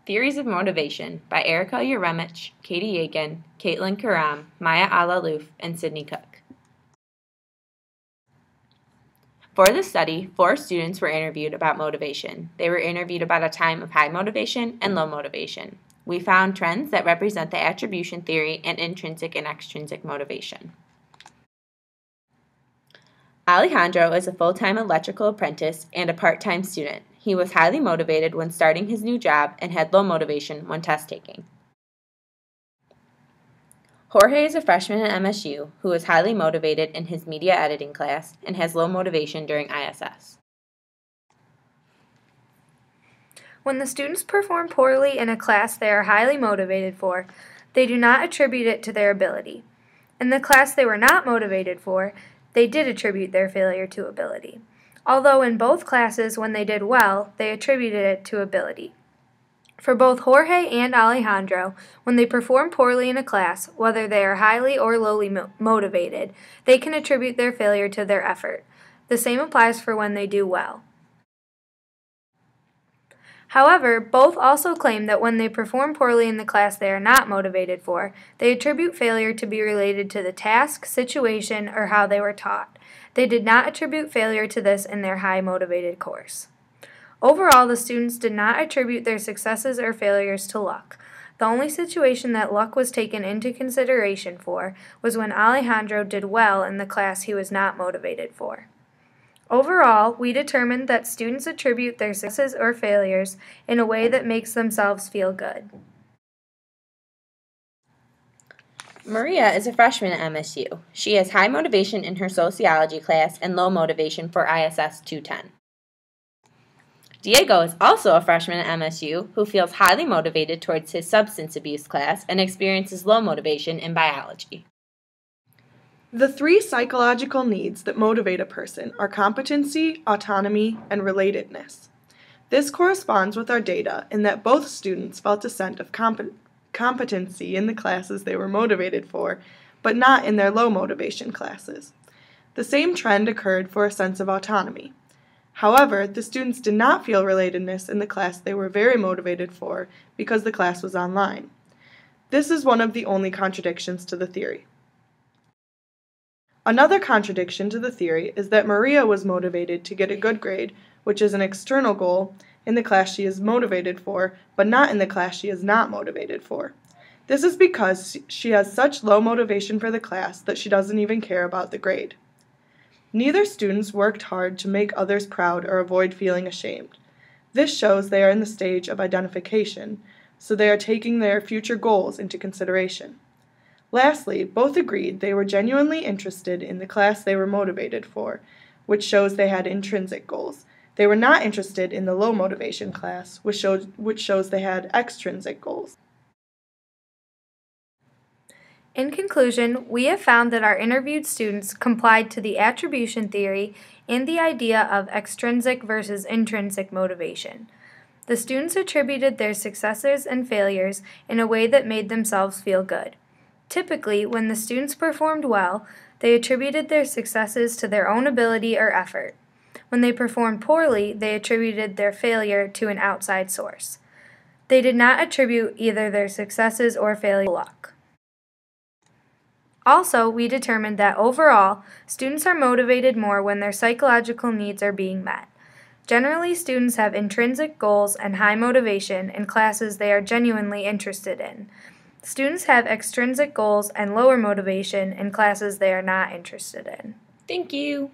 Theories of Motivation by Erika, Katie Yakin, Caitlin Karam, Maya Alalouf, and Sydney Cook. For this study, 4 students were interviewed about motivation. They were interviewed about a time of high motivation and low motivation. We found trends that represent the attribution theory and intrinsic and extrinsic motivation. Alejandro is a full-time electrical apprentice and a part-time student. He was highly motivated when starting his new job and had low motivation when test taking. Jorge is a freshman at MSU who is highly motivated in his media editing class and has low motivation during ISS. When the students perform poorly in a class they are highly motivated for, they do not attribute it to their ability. In the class they were not motivated for, they did attribute their failure to ability. Although in both classes, when they did well, they attributed it to ability. For both Jorge and Alejandro, when they perform poorly in a class, whether they are highly or lowly motivated, they can attribute their failure to their effort. The same applies for when they do well. However, both also claim that when they perform poorly in the class they are not motivated for, they attribute failure to be related to the task, situation, or how they were taught. They did not attribute failure to this in their high-motivated course. Overall, the students did not attribute their successes or failures to luck. The only situation that luck was taken into consideration for was when Alejandro did well in the class he was not motivated for. Overall, we determined that students attribute their successes or failures in a way that makes themselves feel good. Maria is a freshman at MSU. She has high motivation in her sociology class and low motivation for ISS 210. Diego is also a freshman at MSU who feels highly motivated towards his substance abuse class and experiences low motivation in biology. The 3 psychological needs that motivate a person are competency, autonomy, and relatedness. This corresponds with our data in that both students felt a sense of competency in the classes they were motivated for, but not in their low motivation classes. The same trend occurred for a sense of autonomy. However, the students did not feel relatedness in the class they were very motivated for because the class was online. This is one of the only contradictions to the theory. Another contradiction to the theory is that Maria was motivated to get a good grade, which is an external goal, in the class she is motivated for, but not in the class she is not motivated for. This is because she has such low motivation for the class that she doesn't even care about the grade. Neither students worked hard to make others proud or avoid feeling ashamed. This shows they are in the stage of identification, so they are taking their future goals into consideration. Lastly, both agreed they were genuinely interested in the class they were motivated for, which shows they had intrinsic goals. They were not interested in the low motivation class, which shows they had extrinsic goals. In conclusion, we have found that our interviewed students complied to the attribution theory and the idea of extrinsic versus intrinsic motivation. The students attributed their successes and failures in a way that made themselves feel good. Typically, when the students performed well, they attributed their successes to their own ability or effort. When they performed poorly, they attributed their failure to an outside source. They did not attribute either their successes or failure to luck. Also, we determined that overall, students are motivated more when their psychological needs are being met. Generally, students have intrinsic goals and high motivation in classes they are genuinely interested in. Students have extrinsic goals and lower motivation in classes they are not interested in. Thank you.